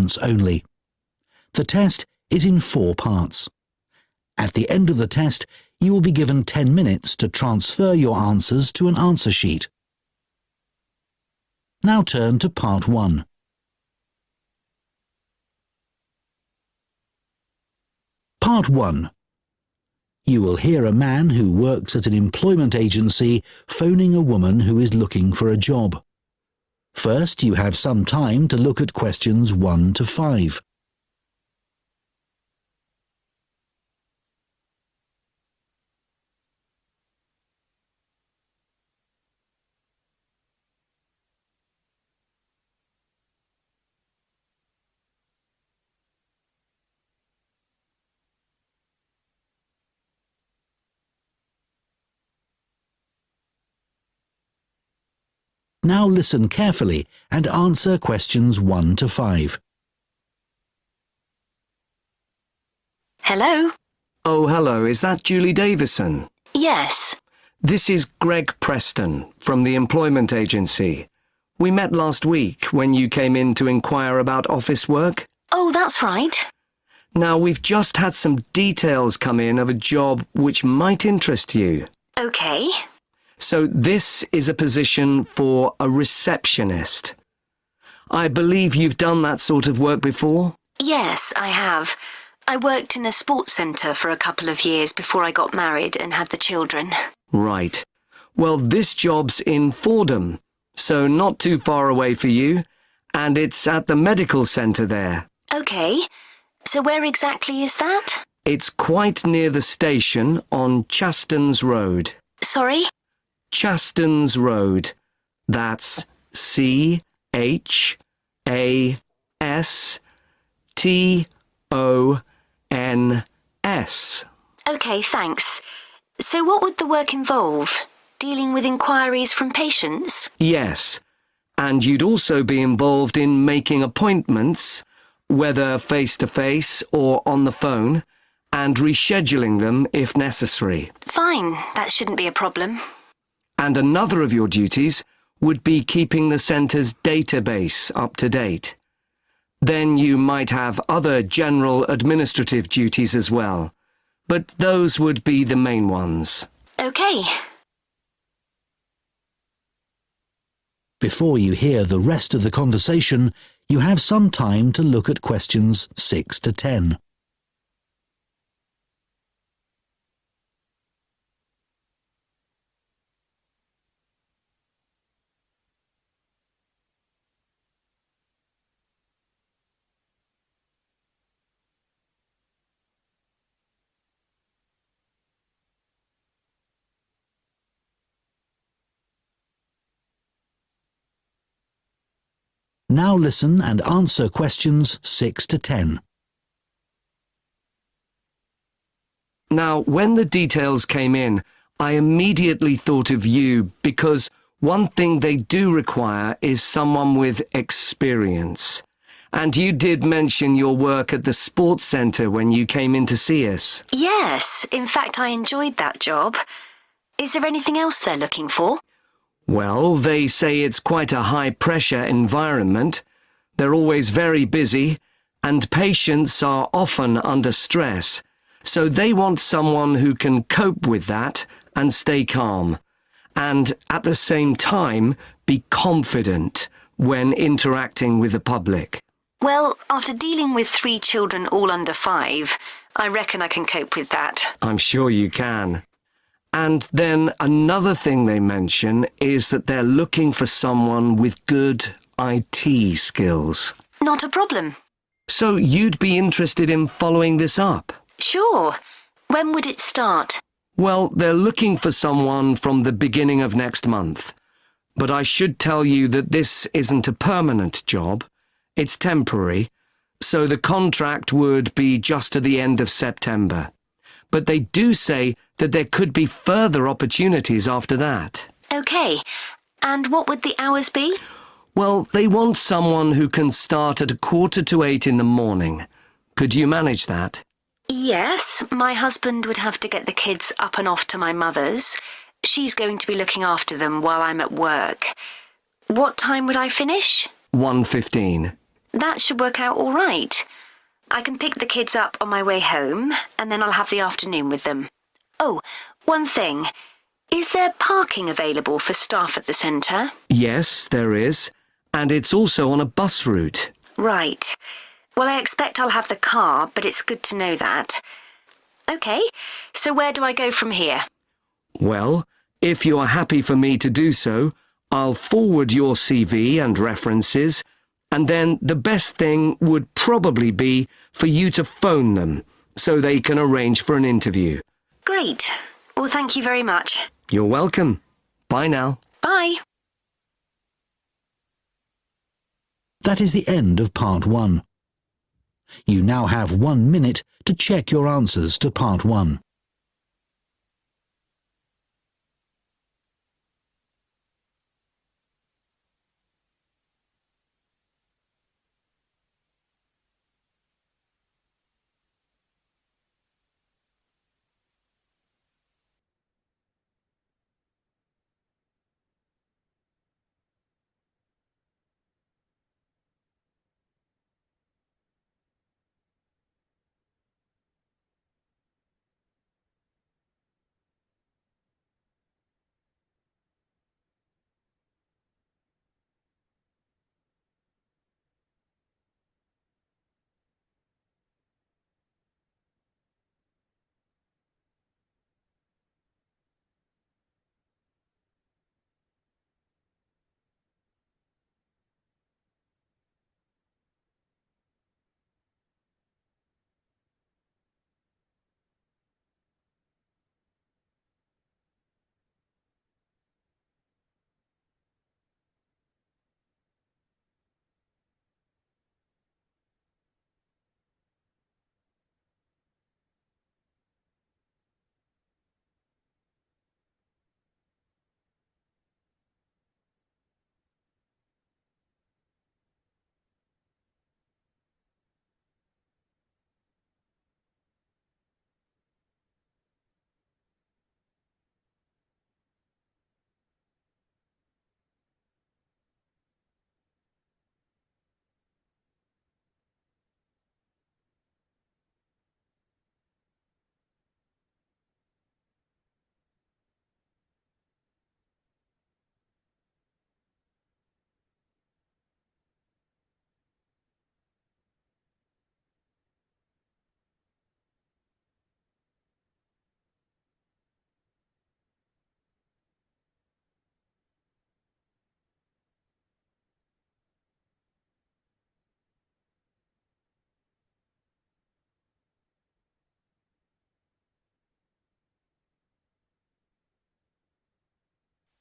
statements only. The test is in 4 parts. At the end of the test, you will be given 10 minutes to transfer your answers to an answer sheet. Now turn to Part 1. Part 1. You will hear a man who works at an employment agency phoning a woman who is looking for a job. First, you have some time to look at questions 1 to 5. Now listen carefully and answer questions 1 to 5. Hello? Oh, hello. Is that Julie Davison? Yes. This is Greg Preston from the employment agency. We met last week when you came in to inquire about office work. Oh, that's right. Now, we've just had some details come in of a job which might interest you. OK. So this is a position for a receptionist. I believe you've done that sort of work before? Yes, I have. I worked in a sports centre for a couple of years before I got married and had the children. Right. Well, this job's in Fordham, so not too far away for you, and it's at the medical centre there. OK. So where exactly is that? It's quite near the station on Chastens Road. Sorry? Chastens Road. That's CHASTONS. OK, thanks. So what would the work involve? Dealing with inquiries from patients? Yes. And you'd also be involved in making appointments, whether face-to-face or on the phone, and rescheduling them if necessary. Fine, that shouldn't be a problem. And another of your duties would be keeping the centre's database up to date. Then you might have other general administrative duties as well, but those would be the main ones. OK. Before you hear the rest of the conversation, you have some time to look at questions 6 to 10. Now listen and answer questions 6 to 10. Now, when the details came in, I immediately thought of you because one thing they do require is someone with experience. And you did mention your work at the sports centre when you came in to see us. Yes, in fact I enjoyed that job. Is there anything else they're looking for? Well, they say it's quite a high-pressure environment. They're always very busy, and patients are often under stress. So they want someone who can cope with that and stay calm, and at the same time be confident when interacting with the public. Well, after dealing with 3 children all under 5, I reckon I can cope with that. I'm sure you can. And then another thing they mention is that they're looking for someone with good IT skills. Not a problem. So you'd be interested in following this up? Sure. When would it start? Well, they're looking for someone from the beginning of next month. But I should tell you that this isn't a permanent job. It's temporary, so the contract would be just to the end of September. But they do say that there could be further opportunities after that. OK. And what would the hours be? Well, they want someone who can start at 7:45 in the morning. Could you manage that? Yes, my husband would have to get the kids up and off to my mother's. She's going to be looking after them while I'm at work. What time would I finish? 1:15. That should work out all right. I can pick the kids up on my way home, and then I'll have the afternoon with them. Oh, one thing. Is there parking available for staff at the centre? Yes, there is. And it's also on a bus route. Right. Well, I expect I'll have the car, but it's good to know that. OK, so where do I go from here? Well, if you are happy for me to do so, I'll forward your CV and references, and then the best thing would probably be for you to phone them so they can arrange for an interview. Great. Well, thank you very much. You're welcome. Bye now. Bye. That is the end of part 1. You now have 1 minute to check your answers to part 1.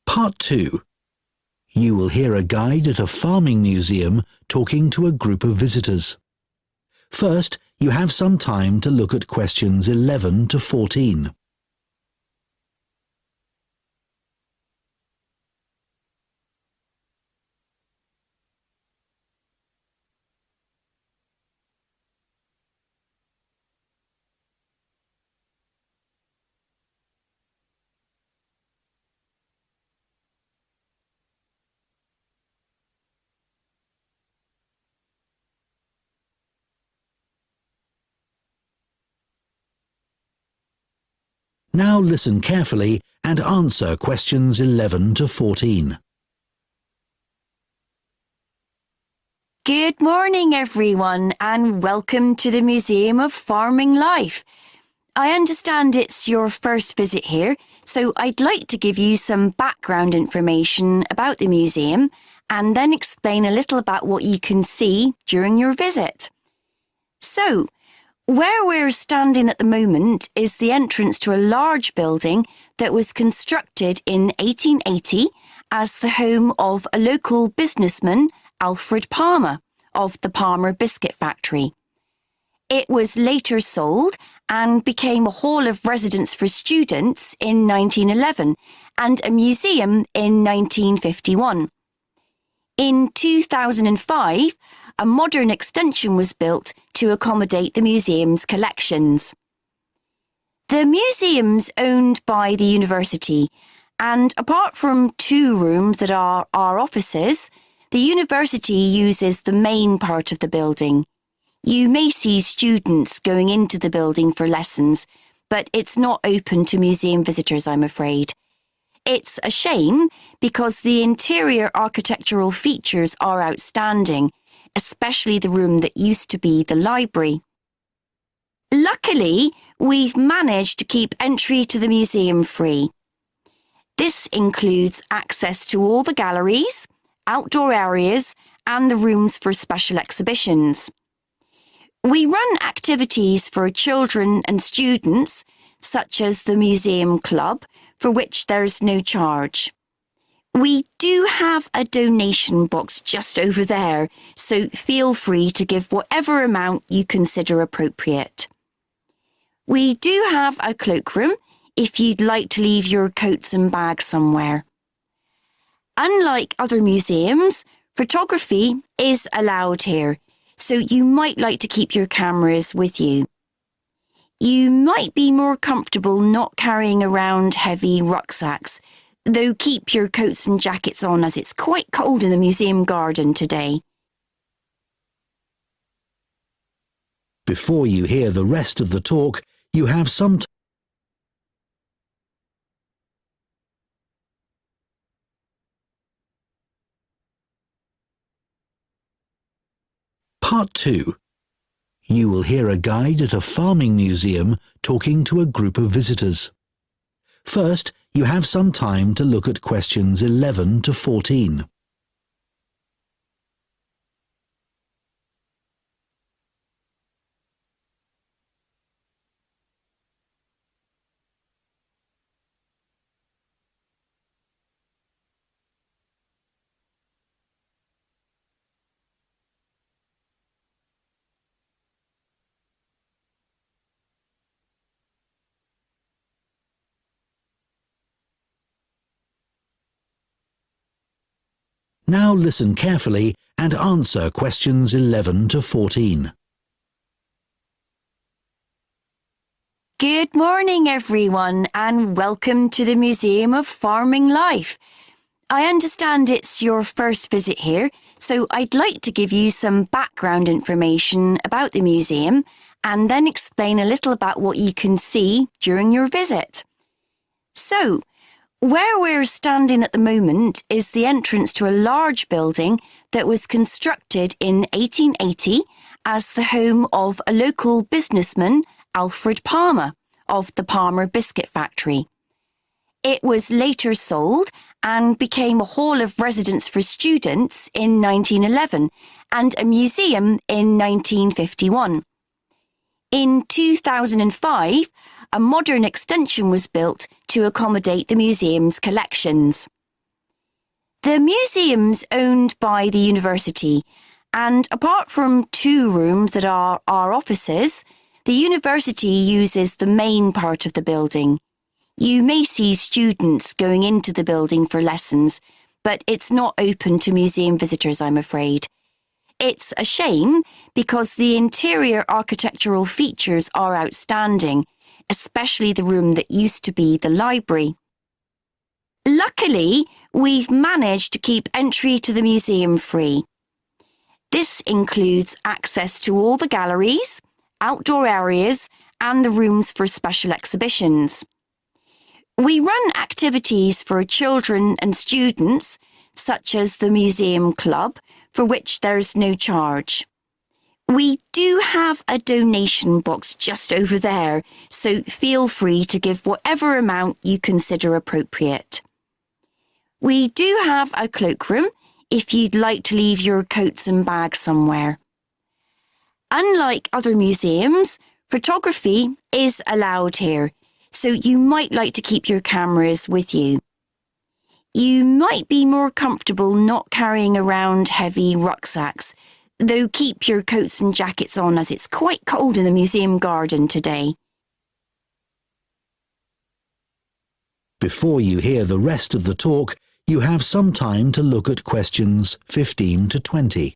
Part 2. You will hear a guide at a farming museum talking to a group of visitors. First, you have some time to look at questions 11 to 14. Now listen carefully and answer questions 11 to 14. Good morning, everyone, and welcome to the Museum of Farming Life. I understand it's your first visit here, so I'd like to give you some background information about the museum and then explain a little about what you can see during your visit. So, where we're standing at the moment is the entrance to a large building that was constructed in 1880 as the home of a local businessman, Alfred Palmer, of the Palmer Biscuit Factory. It was later sold and became a hall of residence for students in 1911 and a museum in 1951. In 2005, a modern extension was built to accommodate the museum's collections. The museum's owned by the university, and apart from 2 rooms that are our offices, The university uses the main part of the building. You may see students going into the building for lessons, but it's not open to museum visitors, I'm afraid. It's a shame because the interior architectural features are outstanding, especially the room that used to be the library. Luckily, we've managed to keep entry to the museum free. This includes access to all the galleries, outdoor areas, and the rooms for special exhibitions. We run activities for children and students, such as the museum club, for which there's no charge. We do have a donation box just over there, so feel free to give whatever amount you consider appropriate. We do have a cloakroom if you'd like to leave your coats and bags somewhere. Unlike other museums, photography is allowed here, so you might like to keep your cameras with you. You might be more comfortable not carrying around heavy rucksacks, though keep your coats and jackets on as it's quite cold in the museum garden today. Before you hear the rest of the talk, you have some time. Part 2. You will hear a guide at a farming museum talking to a group of visitors. First, you have some time to look at questions 11 to 14. Now listen carefully and answer questions 11 to 14. Good morning, everyone, and welcome to the Museum of Farming Life. I understand it's your first visit here, so I'd like to give you some background information about the museum and then explain a little about what you can see during your visit. So, where we're standing at the moment is the entrance to a large building that was constructed in 1880 as the home of a local businessman, Alfred Palmer, of the Palmer Biscuit Factory. It was later sold and became a hall of residence for students in 1911 and a museum in 1951. In 2005, a modern extension was built to accommodate the museum's collections. The museum's owned by the university, and apart from 2 rooms that are our offices, the university uses the main part of the building. You may see students going into the building for lessons, but it's not open to museum visitors, I'm afraid. It's a shame because the interior architectural features are outstanding, especially the room that used to be the library. Luckily, we've managed to keep entry to the museum free. This includes access to all the galleries, outdoor areas, and the rooms for special exhibitions. We run activities for children and students, such as the museum club, for which there's no charge. We do have a donation box just over there, so feel free to give whatever amount you consider appropriate. We do have a cloakroom if you'd like to leave your coats and bags somewhere. Unlike other museums, photography is allowed here, so you might like to keep your cameras with you. You might be more comfortable not carrying around heavy rucksacks, though keep your coats and jackets on as it's quite cold in the museum garden today. Before you hear the rest of the talk, you have some time to look at questions 15 to 20.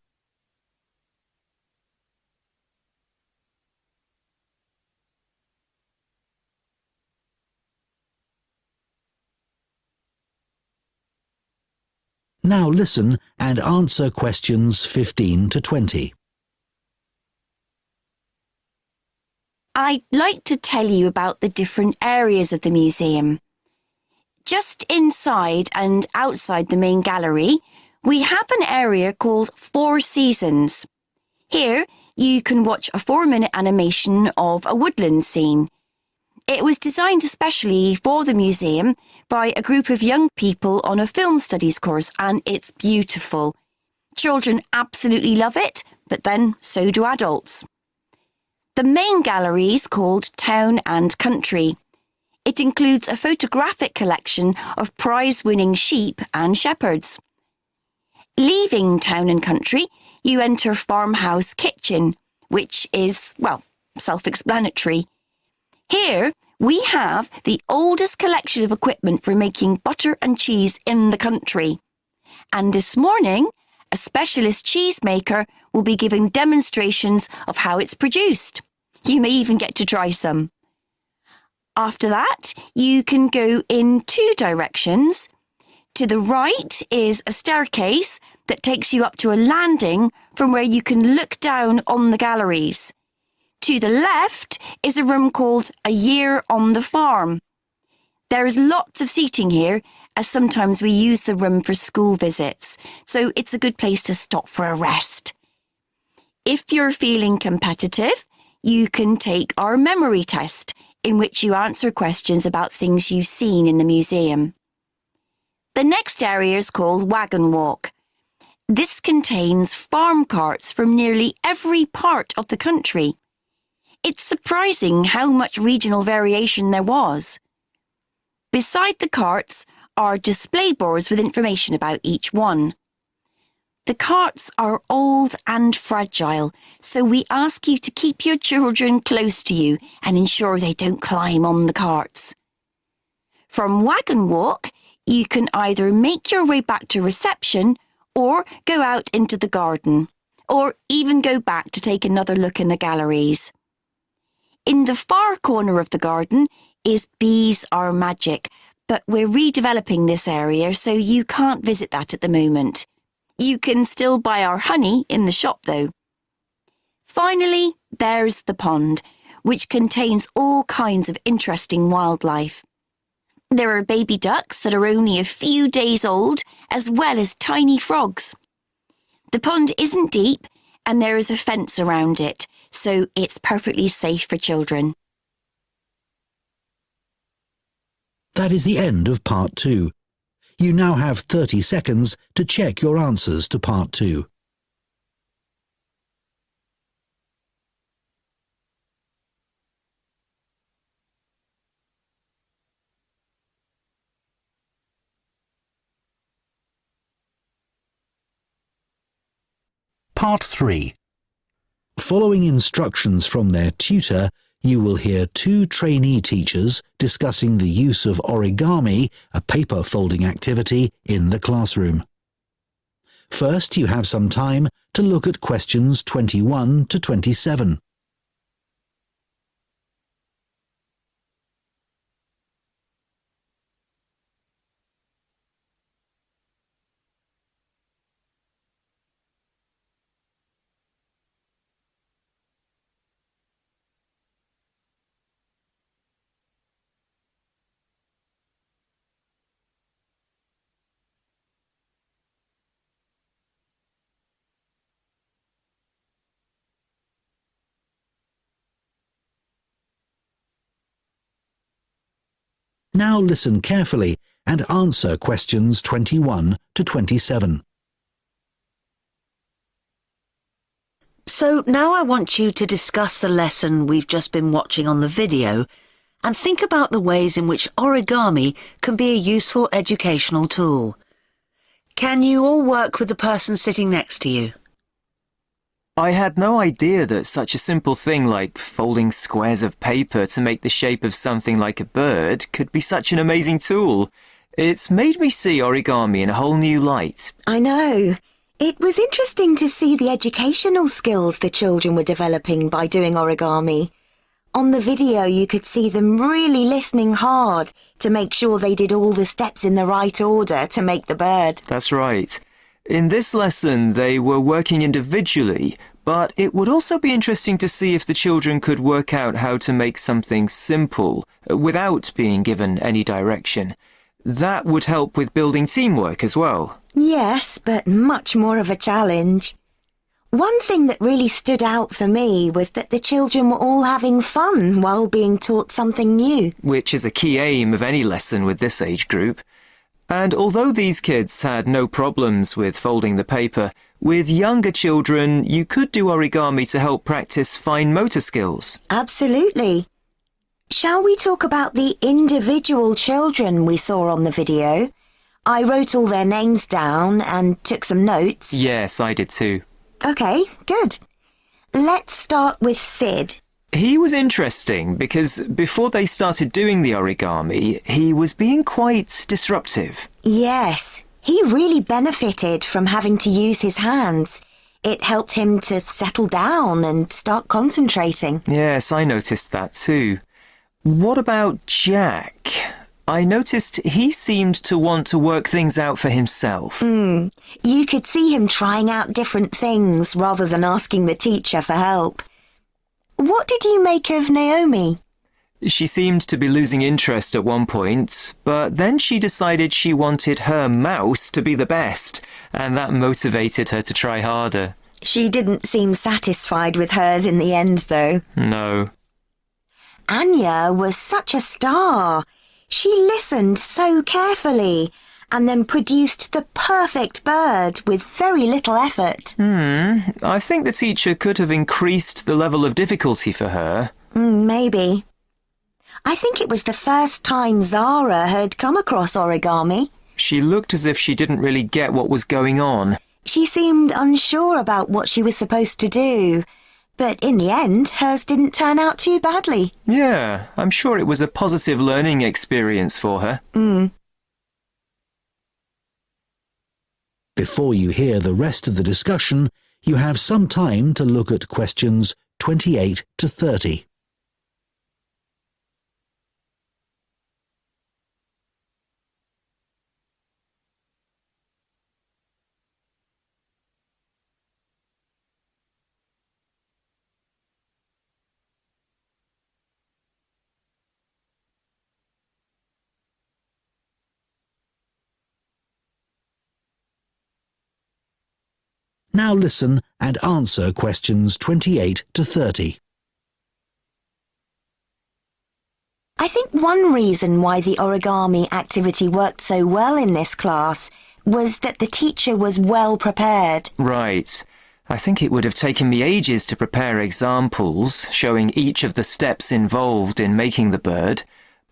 Now listen and answer questions 15 to 20. I'd like to tell you about the different areas of the museum. Just inside and outside the main gallery, we have an area called Four Seasons. Here, you can watch a 4-minute animation of a woodland scene. It was designed especially for the museum by a group of young people on a film studies course, and it's beautiful. Children absolutely love it, but then so do adults. The main gallery is called Town and Country. It includes a photographic collection of prize-winning sheep and shepherds. Leaving Town and Country, you enter Farmhouse Kitchen, which is, well, self-explanatory. Here, we have the oldest collection of equipment for making butter and cheese in the country. And this morning, a specialist cheesemaker will be giving demonstrations of how it's produced. You may even get to try some. After that, you can go in 2 directions. To the right is a staircase that takes you up to a landing from where you can look down on the galleries. To the left is a room called A Year on the Farm. There is lots of seating here, as sometimes we use the room for school visits, so it's a good place to stop for a rest. If you're feeling competitive, you can take our memory test, in which you answer questions about things you've seen in the museum. The next area is called Wagon Walk. This contains farm carts from nearly every part of the country. It's surprising how much regional variation there was. Beside the carts are display boards with information about each one. The carts are old and fragile, so we ask you to keep your children close to you and ensure they don't climb on the carts. From Wagon Walk, you can either make your way back to reception or go out into the garden, or even go back to take another look in the galleries. In the far corner of the garden is Bees Are Magic, but we're redeveloping this area, so you can't visit that at the moment. You can still buy our honey in the shop, though. Finally, there's the pond, which contains all kinds of interesting wildlife. There are baby ducks that are only a few days old, as well as tiny frogs. The pond isn't deep, and there is a fence around it, so it's perfectly safe for children. That is the end of Part 2. You now have 30 seconds to check your answers to Part 2. Part 3. Following instructions from their tutor, you will hear 2 trainee teachers discussing the use of origami, a paper folding activity, in the classroom. First, you have some time to look at questions 21 to 27. Now listen carefully and answer questions 21 to 27. So now I want you to discuss the lesson we've just been watching on the video and think about the ways in which origami can be a useful educational tool. Can you all work with the person sitting next to you? I had no idea that such a simple thing like folding squares of paper to make the shape of something like a bird could be such an amazing tool. It's made me see origami in a whole new light. I know. It was interesting to see the educational skills the children were developing by doing origami. On the video, you could see them really listening hard to make sure they did all the steps in the right order to make the bird. That's right. In this lesson, they were working individually, but it would also be interesting to see if the children could work out how to make something simple without being given any direction. That would help with building teamwork as well. Yes, but much more of a challenge. One thing that really stood out for me was that the children were all having fun while being taught something new. Which is a key aim of any lesson with this age group. And although these kids had no problems with folding the paper, with younger children you could do origami to help practice fine motor skills. Absolutely. Shall we talk about the individual children we saw on the video? I wrote all their names down and took some notes. Yes, I did too. Okay, good. Let's start with Sid. He was interesting because before they started doing the origami, he was being quite disruptive. Yes, he really benefited from having to use his hands. It helped him to settle down and start concentrating. Yes, I noticed that too. What about Jack? I noticed he seemed to want to work things out for himself. You could see him trying out different things rather than asking the teacher for help. What did you make of Naomi? She seemed to be losing interest at one point, but then she decided she wanted her mouse to be the best, and that motivated her to try harder. She didn't seem satisfied with hers in the end, though. No. Anya was such a star. She listened so carefully and then produced the perfect bird with very little effort. I think the teacher could have increased the level of difficulty for her. Maybe. I think it was the first time Zara had come across origami. She looked as if she didn't really get what was going on. She seemed unsure about what she was supposed to do. But in the end, hers didn't turn out too badly. Yeah, I'm sure it was a positive learning experience for her. Before you hear the rest of the discussion, you have some time to look at questions 28 to 30. Now listen and answer questions 28 to 30. I think one reason why the origami activity worked so well in this class was that the teacher was well prepared. Right. I think it would have taken me ages to prepare examples showing each of the steps involved in making the bird,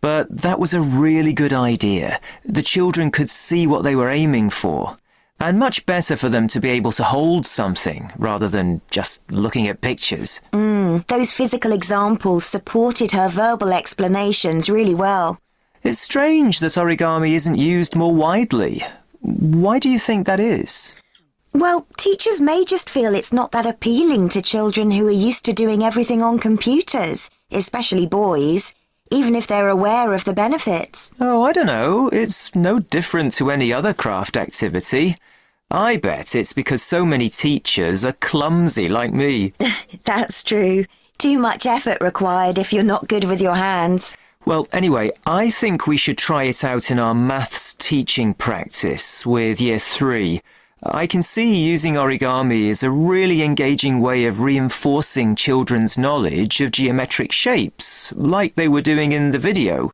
but that was a really good idea. The children could see what they were aiming for. And much better for them to be able to hold something rather than just looking at pictures. Those physical examples supported her verbal explanations really well. It's strange that origami isn't used more widely. Why do you think that is? Well, teachers may just feel it's not that appealing to children who are used to doing everything on computers, especially boys, even if they're aware of the benefits. Oh, I don't know. It's no different to any other craft activity. I bet it's because so many teachers are clumsy like me. That's true. Too much effort required if you're not good with your hands. Well, anyway, I think we should try it out in our maths teaching practice with Year 3. I can see using origami is a really engaging way of reinforcing children's knowledge of geometric shapes, like they were doing in the video.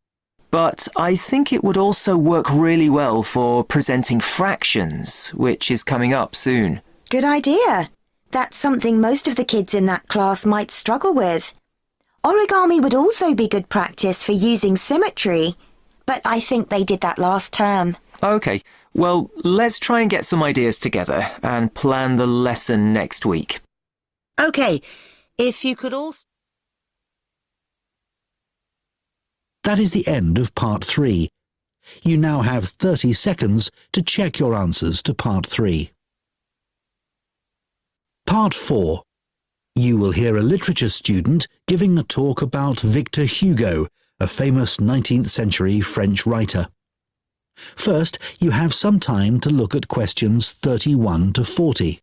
But I think it would also work really well for presenting fractions, which is coming up soon. Good idea. That's something most of the kids in that class might struggle with. Origami would also be good practice for using symmetry, but I think they did that last term. Okay, well, let's try and get some ideas together and plan the lesson next week. OK, if you could all... That is the end of part 3. You now have 30 seconds to check your answers to part 3. Part 4. You will hear a literature student giving a talk about Victor Hugo, a famous 19th century French writer. First, you have some time to look at questions 31 to 40.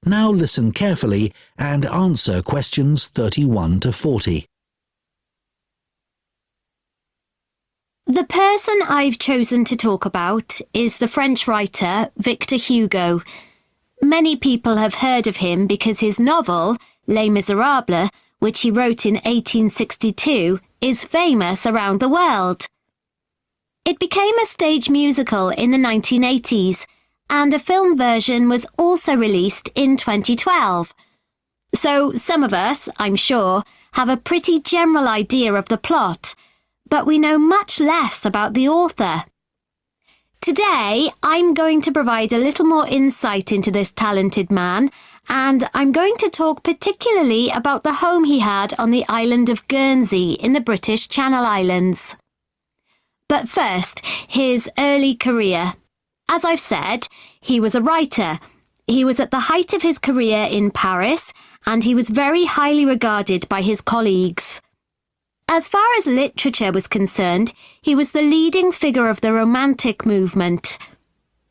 Now listen carefully and answer questions 31 to 40. The person I've chosen to talk about is the French writer Victor Hugo. Many people have heard of him because his novel, Les Miserables, which he wrote in 1862, is famous around the world. It became a stage musical in the 1980s, and a film version was also released in 2012. So some of us, I'm sure, have a pretty general idea of the plot, but we know much less about the author. Today, I'm going to provide a little more insight into this talented man, and I'm going to talk particularly about the home he had on the island of Guernsey in the British Channel Islands. But first, his early career. As I've said, he was a writer. He was at the height of his career in Paris, and he was very highly regarded by his colleagues. As far as literature was concerned, he was the leading figure of the Romantic movement.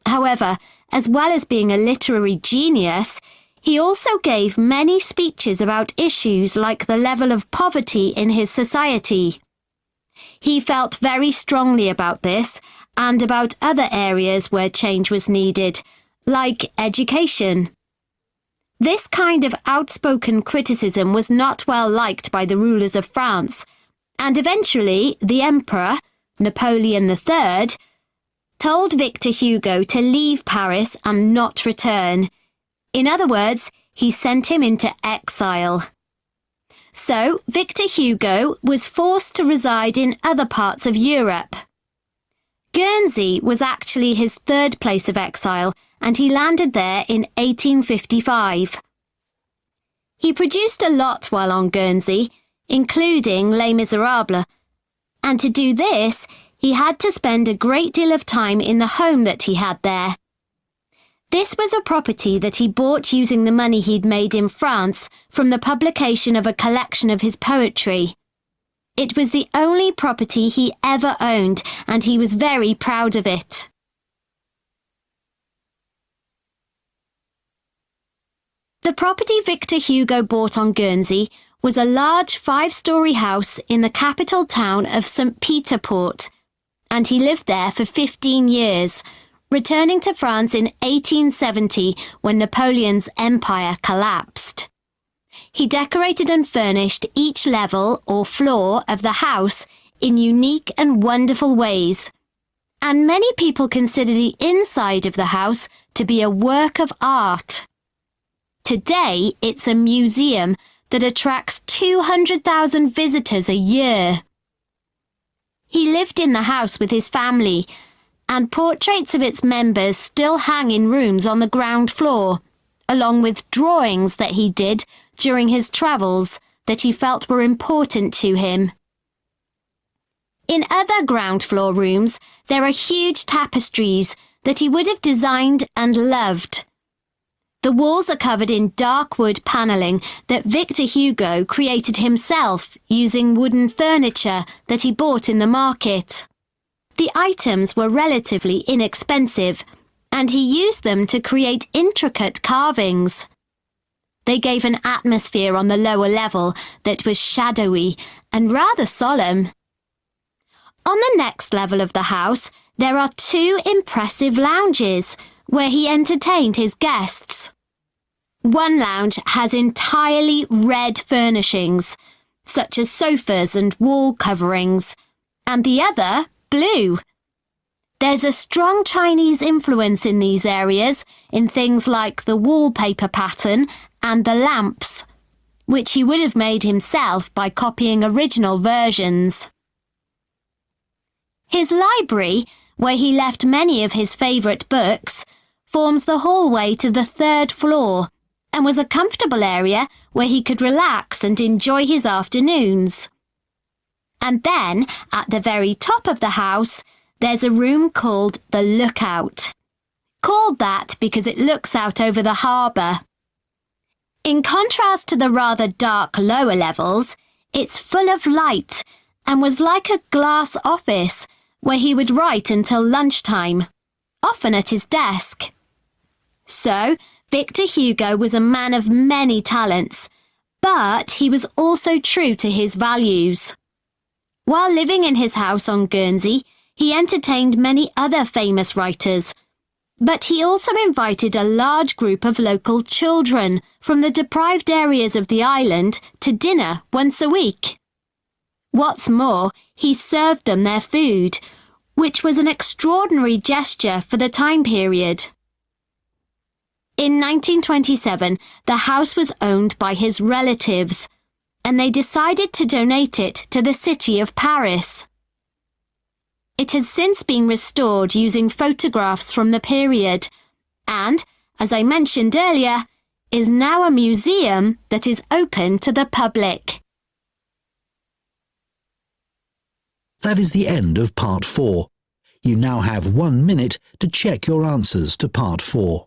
However, as well as being a literary genius, he also gave many speeches about issues like the level of poverty in his society. He felt very strongly about this and about other areas where change was needed, like education. This kind of outspoken criticism was not well liked by the rulers of France, and eventually the Emperor, Napoleon III, told Victor Hugo to leave Paris and not return. In other words, he sent him into exile. So Victor Hugo was forced to reside in other parts of Europe. Guernsey was actually his third place of exile, and he landed there in 1855. He produced a lot while on Guernsey, including Les Miserables, and to do this, he had to spend a great deal of time in the home that he had there. This was a property that he bought using the money he'd made in France from the publication of a collection of his poetry. It was the only property he ever owned, and he was very proud of it. The property Victor Hugo bought on Guernsey was a large 5-storey house in the capital town of St. Peter Port, and he lived there for 15 years, returning to France in 1870 when Napoleon's empire collapsed. He decorated and furnished each level or floor of the house in unique and wonderful ways, and many people consider the inside of the house to be a work of art. Today, it's a museum that attracts 200,000 visitors a year. He lived in the house with his family, and portraits of its members still hang in rooms on the ground floor, along with drawings that he did during his travels that he felt were important to him. In other ground floor rooms, there are huge tapestries that he would have designed and loved. The walls are covered in dark wood panelling that Victor Hugo created himself using wooden furniture that he bought in the market. The items were relatively inexpensive, and he used them to create intricate carvings. They gave an atmosphere on the lower level that was shadowy and rather solemn. On the next level of the house, there are 2 impressive lounges, where he entertained his guests. One lounge has entirely red furnishings, such as sofas and wall coverings, and the other blue. There's a strong Chinese influence in these areas in things like the wallpaper pattern and the lamps, which he would have made himself by copying original versions. His library, where he left many of his favourite books, forms the hallway to the 3rd floor and was a comfortable area where he could relax and enjoy his afternoons. And then, at the very top of the house, there's a room called the Lookout. Called that because it looks out over the harbour. In contrast to the rather dark lower levels, it's full of light and was like a glass office where he would write until lunchtime, often at his desk. So, Victor Hugo was a man of many talents, but he was also true to his values. While living in his house on Guernsey, he entertained many other famous writers, but he also invited a large group of local children from the deprived areas of the island to dinner once a week. What's more, he served them their food, which was an extraordinary gesture for the time period. In 1927, the house was owned by his relatives, and they decided to donate it to the city of Paris. It has since been restored using photographs from the period, and, as I mentioned earlier, is now a museum that is open to the public. That is the end of Part 4. You now have 1 minute to check your answers to Part 4.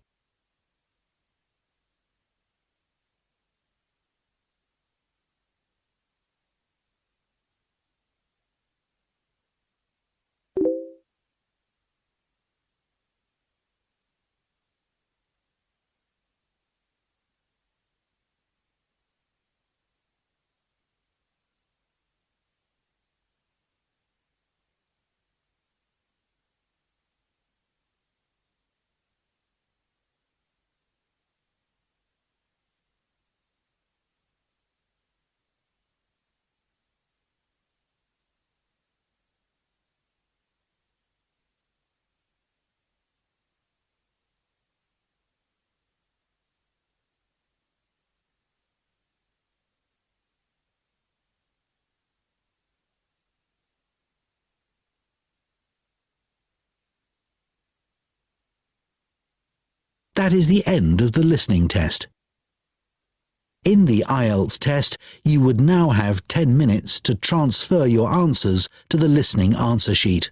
That is the end of the listening test. In the IELTS test, you would now have 10 minutes to transfer your answers to the listening answer sheet.